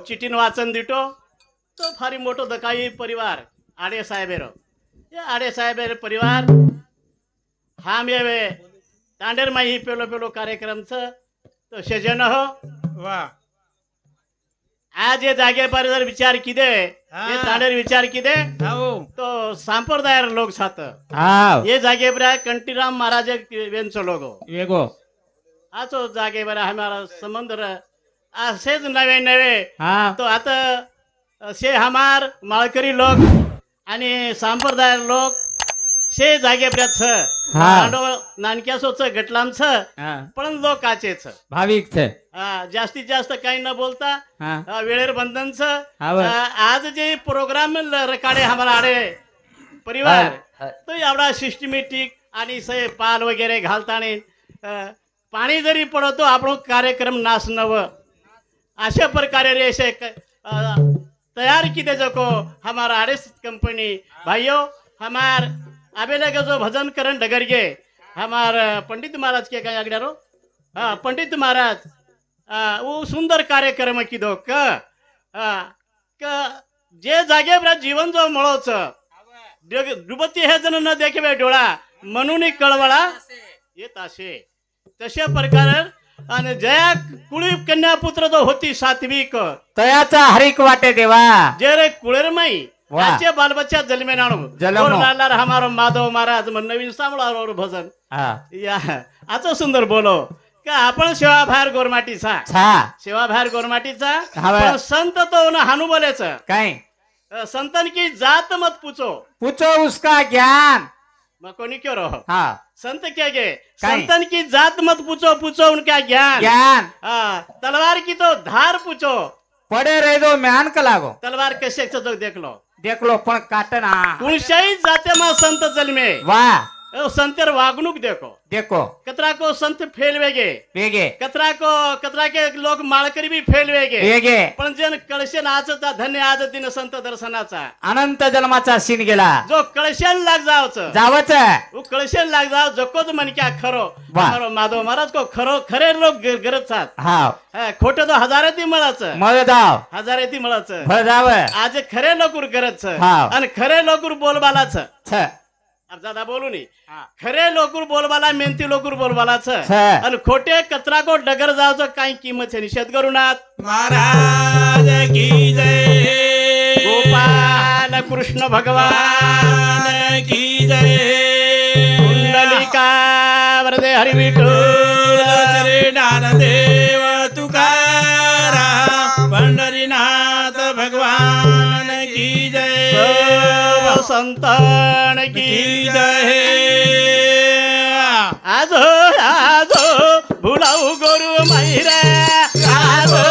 चिठीन वाचन दिटो तो फारी मोठो दकाई परिवार आडे साहेबेरो ये आडे साहेबेर परिवार हम ये तांडेर माही पेलो पेलो कार्यक्रम तो शेजन हो वा आज ये जागे पर जर विचार किदे ये तांडेर विचार किदे तो संप्रदाय लोग साथ ये जागे पर कंटीराम महाराज वेंचो लोगो वेगो आचो जागे पर हमारा संबंध असेच नवे नवे तो आता शे हमार माळकरी लोक आणि संप्रदाय लोक शे जागे प्रत नानक्यासोच गटलाम पण लोकाचेच भाविक जास्तीत जास्त काही न बोलता वेळेर बंधन आज जे प्रोग्राम रकाडे हमारा आडे परिवार तो एवढा सिस्टमॅटिक आणि से पाल वगैरे घालताने पाणी जरी पडतो आपण कार्यक्रम नास नव अशा प्रकारे रेसे तैयार की दे को हमारा आरएस कंपनी भाइयों हमार अबेले का जो भजन करण डगर गे हमार पंडित महाराज के काय आगड्यारो पंडित महाराज वो सुंदर कार्यक्रम की दो जे जागे जीवन जो मळोच डुबती हे जण न देखे डोळा म्हणून कळवळा येत असे तशा प्रकारे आणि जया कुळी कन्या पुत्र जो होती सात्विक तयाचा हरिक वाटे देवा जे रे कुळेरमाई आचे बाल बच्चा जन्मे नाणो लालार हमारो माधव महाराज मन नवीन सांभळावर भजन या आचो सुंदर बोलो का आपण सेवा बाहेर गोरमाटीचा सेवा बाहेर गोरमाटीचा पण संत तो न हानू बोलेच काय संतन की जात मत पूछो पूछो उसका ज्ञान मैं कोनी क्यों रहो संत क्या गे संतन की जात मत पूछो पूछो उनका ज्ञान ज्ञान तलवार की तो धार पूछो पड़े रह दो म्यान का लागो तलवार कैसे तो देख लो पण काटना कुणशाही जाते मा संत जन्मे वाह संतर वागणूक देखो कतरा को संत फेलवेगे कतरा के लोग माळकरी भी फेलवेगे पण जन कळशेन आजचा धन्य आज दिन संत दर्शनाचा अनंत जन्माचा सीन गेला जो कळशेन लाग जावच वो कळशेन लाग जाव जकोच मन क्या खरो माधव महाराज को खरे लोग गरज खोटे तो हजारे ती मळाच हजारे ती मळाच आज खरे लोक गरज आणि खरे लोक बोलबालाच अब ज्यादा बोलू नहीं खरे लोकुर बोलबाला मेहनती लोकुर बोलबालाच आणि खोटे कचरा को डगर जावचं काही किंमत आहे निषेध करूनात महाराज की जय गोपाल कृष्ण भगवान की जय कुंडलिका वरदे हरी विठ्ठल श्री ज्ञानदेव तुकाराम पंढरीनाथ भगवान की जय संतान की जय आजो भुलाऊ गोरु मैरा आजो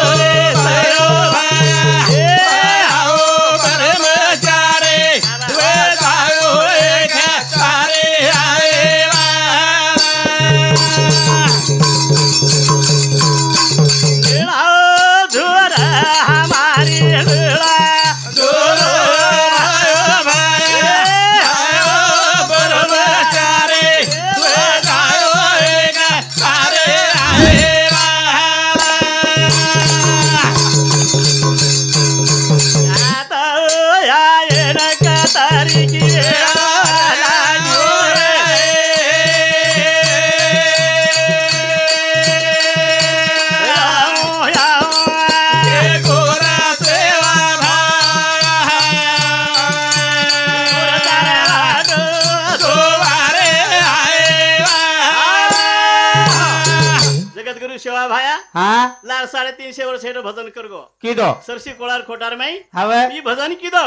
लाल 350 वर्ष भजन करगो किदो सरसी कोळार खोटार माई हवे ई भजन किदो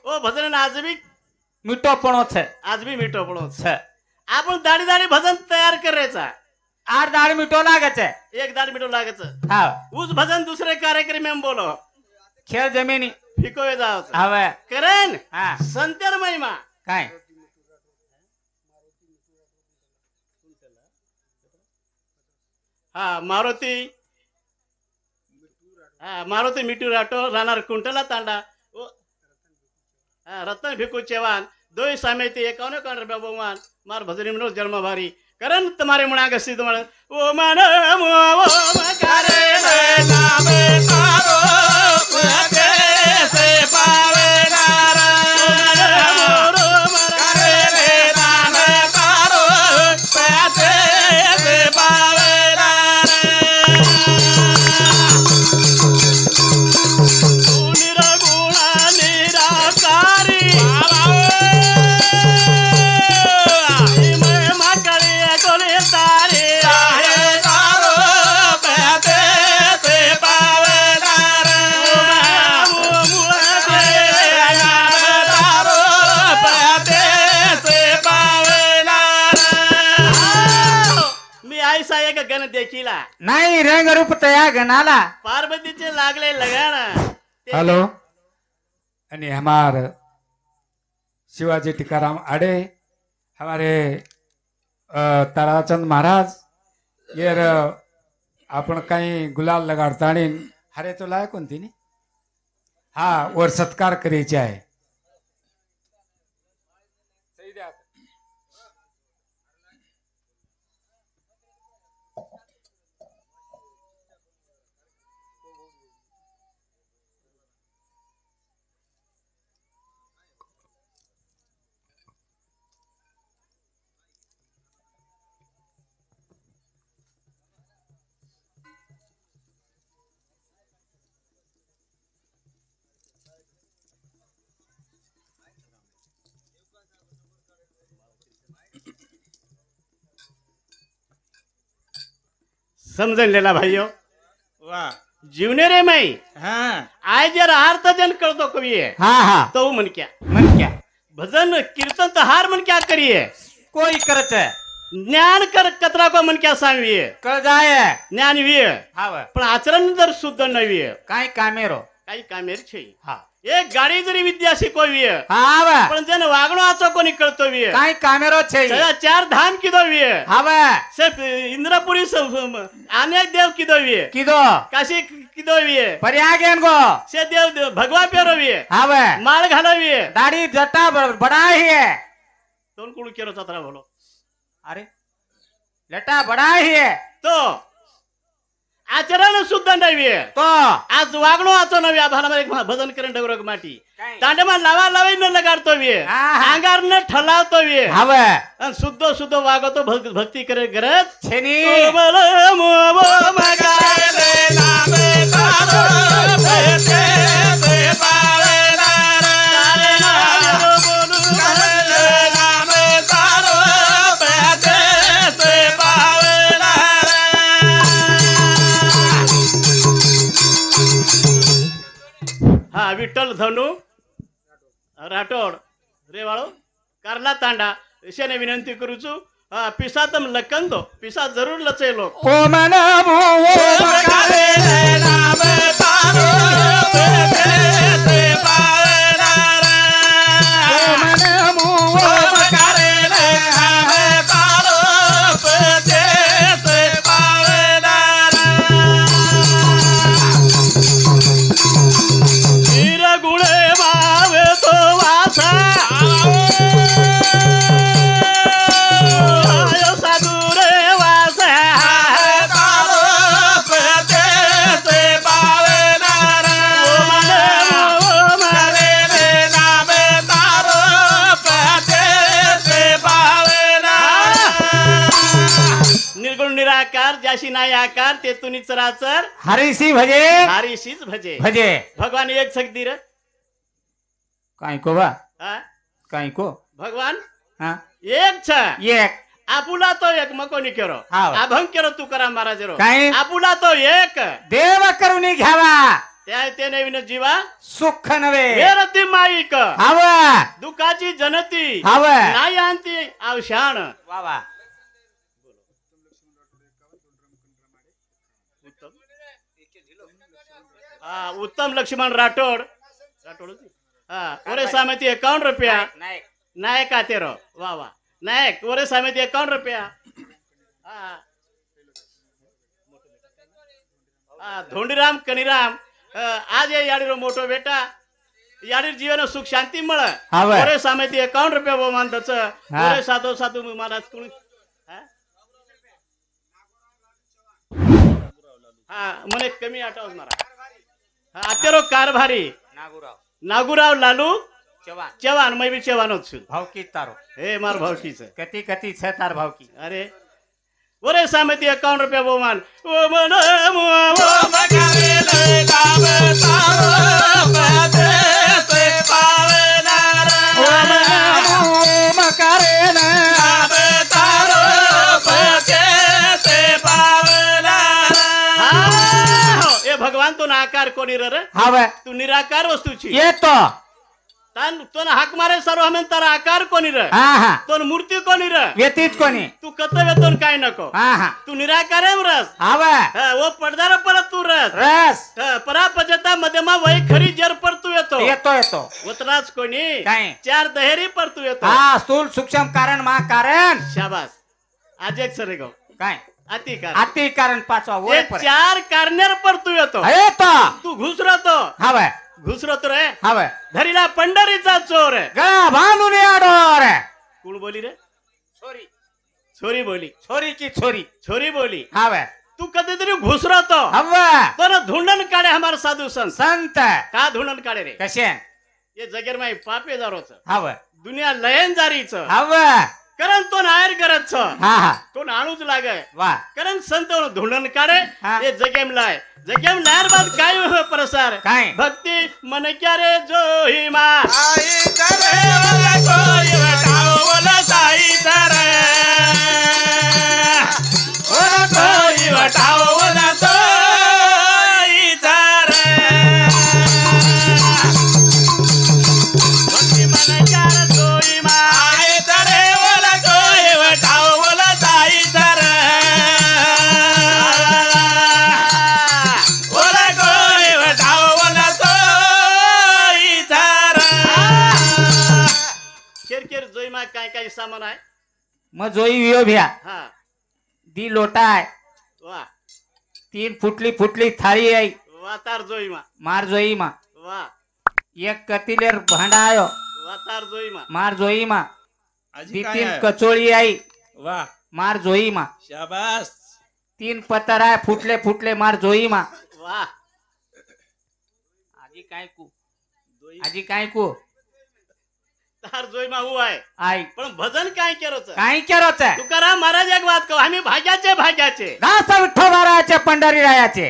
ओ भजन आज भी मीठो पणो छे आज भी मीठो पणो छे आपण दाडी दाडी भजन तयार करायचा 8 दाड मीठो लागे छे 1 दाड मीठो लागे छे हां उस भजन दूसरे कार्यक्रम में बोलो खेळ जमिनी फिको जाओ हवे करेन हां संतर महिमा काय मारुती मिठू राठो राहणार कुंटला तांडा रतन भिकू चेवान दोय सामेती 51 बहुमान मार भजनी म्हणून जन्म भारी कारण तुम्हारे मुळा गसी तुम्हाला ओ मन गण देखीला नाही रंग रूप तया गणाला पार्वतीचे लागले लगान हेलो आणि हमार शिवाजी टीकाराम आड़े हमारे ताराचंद महाराज ये आपण काही गुलाल लगाडतानी हरे तो लाय कोणती नी हा वर सत्कार करायचे आहे समजलेला भाइयों वाह जीवने रे माई हाँ आय जर अर्थ जन करतो कवी है हाँ हाँ तो मन क्या भजन कीर्तन तो हार मन क्या करिए कोई करत है ज्ञान कर कतरा को मन क्या सांगविये कर जाए ज्ञान विये हाँ पण आचरण जर शुद्ध नविये काय कामेरो काही कामेर छे हाँ एक गाडी जरी विद्या शिकविये हाँ पण जन वागणो आचो कोणी कळतोविये काय कामेरो छे सगळ्या चार धाम किदोविये हाँ से इंद्रपुरी अनेक देव किदोविये किदो काशी किदोविये पर्यागेन गो से देव भगवा पेरोविये हाँ माळ घालविये दाढ़ी जटा बड़ा ही है दोन कुळ केरो चतरा बोलो अरे लटा बड़ा ही है तो आचरण शुद्ध नव्हे तो आज वागणो आचो नव्हे आभाला एक भजन करण डगरग माटी काय? तांडमा लावा लावाई न लगाडतो वे आहा. अंगार न ठलावतो वे हवे आणि शुद्ध शुद्ध वागतो भक्ती करे गरज छेनी कोमल मोव मगाले नामे तारो पेते से पावेदार तारे नाम बोलू काले नामे तारो पेते से पावेदार हा विठ्ठल धनु राठोड रेवाळो कारला तांडा अशाने विनंती करूचू पिसातम लकंदो पिसा जरूर लचेलो ओ मन निराकार ज्याशी नाही आकार ते तुनी चराचर हरिसी भजे हरिशीच भजे भजे भगवान एक सकदीर काय को बा हा काय को भगवान हाँ एक छ एक आपुला तो एक मकोनी केरो हा. अभंग केरो तुकाराम महाराज रो काय? आपुला तो एक देव करुणी घ्यावा त्या ते नवीन जीवा सुख नवे वेरती माईक हवा दुखाची जनती हवा नाही आणती आवशान वा वा उत्तम लक्ष्मण राठोड हा ओरे सामेती 51 रुपया नायक नायक आतेरो वा वा नायक ओरे सामेती 51 रुपया धोंडीराम कनिराम आज ये याडीरो मोठो बेटा याडीर जीवन सुख शांती मळ हावे. ओरे सामेती 51 रुपया बहुमान दच हा. ओरे सातो सातो मला कुणी हा मने कमी आठवत मारा અત્યારો કારભારી નાગુરાવ નાગુરાવ લાલુ ચવાણ ચવાણ મેં બી ચવાનો જ છું ભાવકી તારો એ મારો ભાવકી છે કતી કતી છે તાર ભાવકી અરે ઓરે સામેથી 51 રૂપિયા બહુમાન ઓ મન એ ભગવાન તો આકાર કોની રે હવે તું નિરાકાર વસ્તુ છે એ તો તાન તને હાક મારે સરો હમે તારા આકાર કોની રે હા હા તોન મૂર્તિ કોની રે વેતી જ કોની તું કતવે તોન કાઈ નકો હા હા તું નિરાકાર એમ રસ હવે હા ઓ પડદાર પર તું રસ રસ હા પરા પજતા મધ્યમાં વહી ખરી જર પડતું એતો એ તો વતરાજ કોની કાઈ ચાર દહેરી પડતું એતો હા સ્થૂલ સૂક્ષ્મ કારણ માં કારણ શાબાશ આજે એક સરે ગો કાઈ અતિકાર આતિ કારણ પાછો એ હોય પર ચાર કારનેર પડતું એતો એ તો તું ઘુસરો તો હવે ઘુસરો તો રે હવે ધરીલા પંડરીचा ચોર ગળા ભાનુ ને આડો રે કોણ બોલી રે છોરી છોરી બોલી છોરી કી છોરી છોરી બોલી હવે તું કદી તરી ઘુસરો તો હવે તને ધૂંડન કાઢે હમાર સાધુ સંત સંત કા ધૂંડન કાઢે રે કશે એ જગર માં પાપેદારો છે હવે દુનિયા લયન જારી છે હવે કરન તો નાયર કરત છે હા હા તો નાણું જ લાગે વાહ કરન સંતો ધૂંડન કાઢે હા. એ જગેમ લાય જગેમ લાયર બાદ કાયો હે પ્રસાર કાંઈ. ભક્તિ મન ક્યારે જોહી માં આઈ કરે ઓલા કોઈ વટાવો ઓલા સાઈ કરે ઓલા કોઈ વટાવો ઓલા સાઈ કરે ભક્તિ મન ક્યારે જોહી માં આઈ કરે ઓલા કોઈ વટાવો ઓલા સાઈ કરે ઓલા કોઈ વટાવો ઓલા સાઈ કરે કેર કેર જોઈ માં કાઈ કાઈ સામાન આય म जोई वियो भ्या હા दी लोटाय વાહ 3 फुटली थाळी आई વાતાર જોઈ માં मार जोई मा વાહ एक कतिलेर भांडा आयो વાતાર જોઈ માં मार जोई मा आजी दी काय 3 आहे? कचोळी आई वाह मार जोई मा शाबास 3 पतर आय फुटले मार जोई मा વાહ आजी काय कू તાર જોઈ માં હું આય आई પણ ભજન કાઈ કેરો છે काय केरो छे तुकाराम महाराज एक बात કહો आम्ही भाग्याचे दास विठ्ठोबाराचे पंढरी रायाचे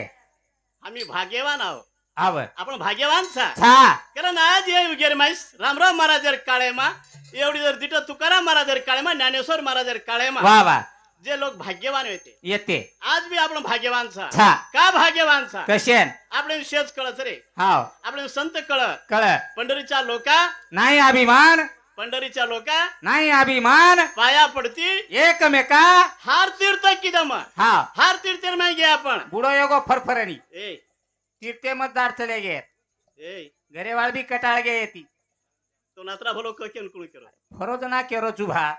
आम्ही भाग्यवान आहो आव आपण भाग्यवान छा छा कारण आज ये वगैरे माहिस रामराव महाराज काळेमा एवढी जर दिट तुकाराम महाराज काळेमा ज्ञानेश्वर महाराज काळेमा वा वा जे लोक भाग्यवान होते येते आज बी आपण भाग्यवान छा छा का भाग्यवान छा कशेन आपण शेज कळत रे हाव आपण संत कळ कळ पंढरीच्या लोका नाही अभिमान पंढरीच्या लोका नाही अभिमान पाया पडती एकमेका हार तीर्थ किदम हा हार तीर्थ नाही घे आपण बुडो योगो फरफरणी ए तीर्थे मतदार चले गे ए घरे वाळ बी कटाळ गे येती तो नात्रा भलो केन कोण केलो फरोज ना केरो चुभा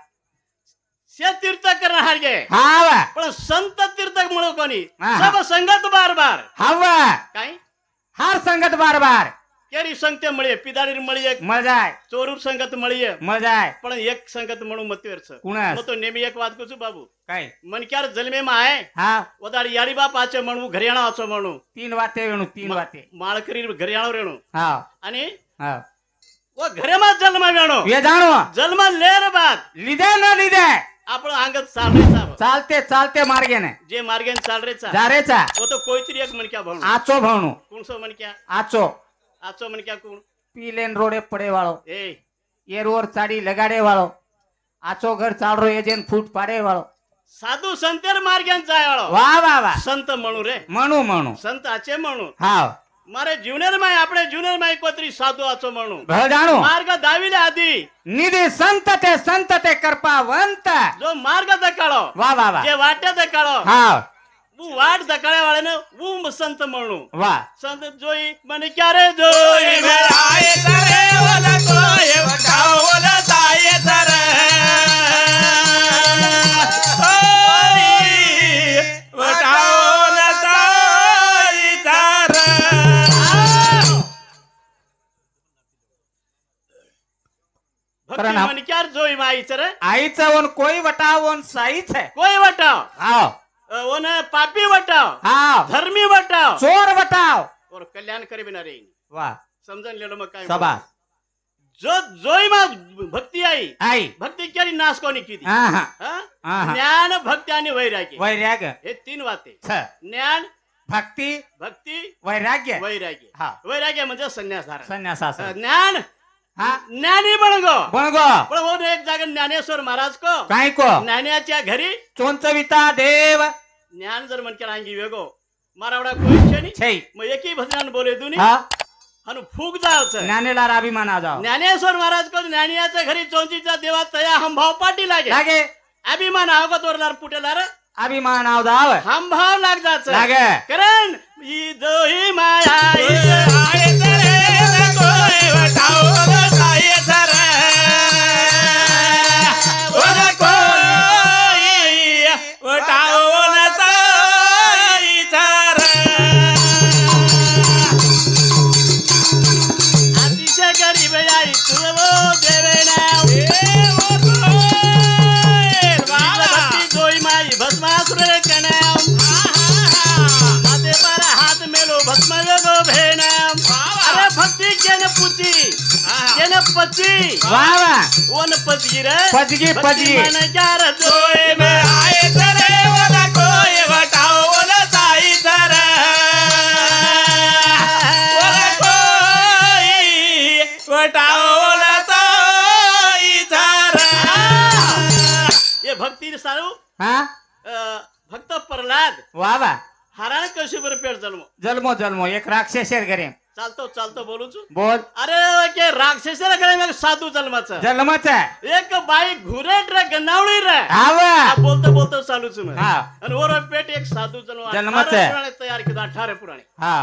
शे तीर्थ करणार गे हावा पण संत तीर्थ म्हणू कोणी हा. सब संगत बार बार हावा काय हार संगत बार बार केरी संगते मळी पिदारी मळी एक मजाय चोरूर संगत मळी मजाय पण एक संगत म्हणू मतवेरच कुणास? तो नेहमी एक વાત કુછ બાબુ काय मनक्यार जन्मे માં આય हा ઓદાડી યાડી બાપ આચે म्हणू ઘરિયાણા આચો म्हणू 3 वाते वेणू 3 वाते માળકરી ઘરિયાણો રેણુ हा आणि हा ઓ ઘરેમાં જન્મ વેણો ये जाणो जन्म लेर बाद लिदे न लिदे આપણો આંગત ચાલરેचा चालते चालते मार्गे ने जे मार्गेन चालरेचा जारेचा वो तो कोईतरी एक मनक्या भणू आचो भावणू कोणसो मनक्या आचो आचो मनक्या कोण पीलेन रोडे पडे वाळो ए एरवर चाडी लगाडे वाळो आचो घर चालरो एजेन फूट पाडे वाळो साधू संतेर मार्गेन जायवाळो वा वा वा संत म्हणू रे म्हणू म्हणू संत आचे म्हणू हाव मारे ज्युनियर माय આપણે જ્યુનિયર માય કોતરી સાધુ આચો म्हणू भळ जाणू मार्ग दाविले आधी निधी संत ते कृपावंत जो मार्ग दकाळो वा वा वा जे वाटे दकाळो हाव वो वाट दकाळे वाळेने वो संत म्हणू वा संत जोई मन क्यारे जोई आय तरे ओला कोय वटाव ओला साय तरे वटाव ओला साय तरे भक्ती मन क्यार जोई माईच रे आईचा वन कोई वटाव वन साईच है कोई वटाव हाव ओने पापी वटाव हाव धर्मी वटाव चोर वटाव और कल्याण करीबिनारे वा समजून लिहिलं मग काय सभा जो जोई मग भक्ती आई आई भक्ती केली नाश कोणी केली हा हा हा? हा. ज्ञान भक्ती आणि वैराग्य वैराग्य हे 3 वाते छ ज्ञान भक्ती भक्ती वैराग्य वैराग्य हा वैराग्य म्हणजे संन्यास धारण संन्यासास ज्ञान हा ज्ञानी बनगो बनगो पण वो एक जागा ज्ञानेश्वर महाराज को काय को ज्ञानाच्या घरी चोंचविता देव ज्ञान जर मन केला अंगी वेगो मारावडा कोई छे नी छै मग एकही भजनान बोले दुनी हा आणि फूक जायचं ज्ञानेला अभिमान आ जाओ ज्ञानेश्वर महाराज को ज्ञानियाच्या घरी चोंचीचा देवा तया हम भाव पाटी लागे लागे अभिमान आवगो तोरलार पुटेलार अभिमान आव जाव हम भाव लाग जाच लागे कारण ई दोही माया ई अतिशय गरीब आई तुझो देवेना भक्ती जोई माई भस्मासुर कणाम हाते पर हात मेलो भस्म वेगो भेणाम अरे भक्ती केन पुची केन पची वा वा वन पची रे पजगी पजगी मन जार जोई में आए तरे वाला कोई बताओ वाला साई तर वाला कोई बताओ वाला साई तर ये भक्ती सारू हा भक्त प्रल्हाद वा वा हराण कशी बरं पेट जन्म जन्मो जन्मो एक राक्षस घरे चालतो चालतो बोलूच बोल अरे के राक्षसेला कडे मग साधू जन्माचं जन्मच एक बाई घुरेट रे गनावळी रे आवा बोलतो बोलतो चालूच मग हा आणि वर पेट एक साधू जन्म जन्माचं. 18 पुराणे तयार केला 18 पुराणे हा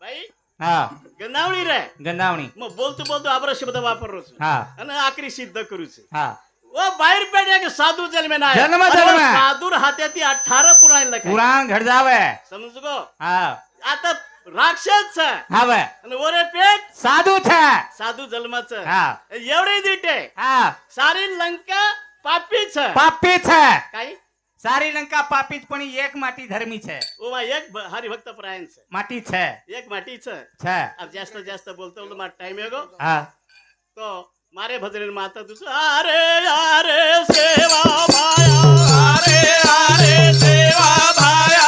बाई हा गनावळी रे गंधावणी मग बोलतो बोलतो आबर शब्द वापरलोच हा आणि आखरी सिद्ध करूच हा ओ बाहेर पेट एक साधू जन्मे नाही जन्म आणि जन्म. वर साधूर हात्याती 18 पुराणे लखाय पुराण घड जावे समज गो हा आता राक्षस हाव आणि वरे पेट साधू छ साधू जन्माचं हा एवढी दिटे हा सारी लंका पापीच पापी छ काही सारी लंका पापीच पण एक माटी धर्मी છે ओमा एक हरिभक्त परायण છે माटी છે एक माटी છે છે अब जास्त जास्त बोलतो तो मार टाइम एगो हा तो मारे भजन माता तुझ अरे अरे सेवा भाया अरे सेवा भाया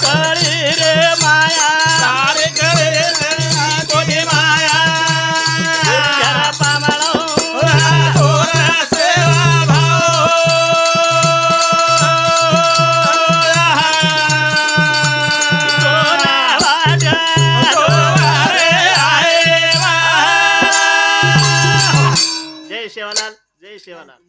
करी रे माया सारे करे कोणी माया घरा पामळो तोरा सेवा भाव तोरा वाजा तोरे आए जय शिवलाल जय शिवलाल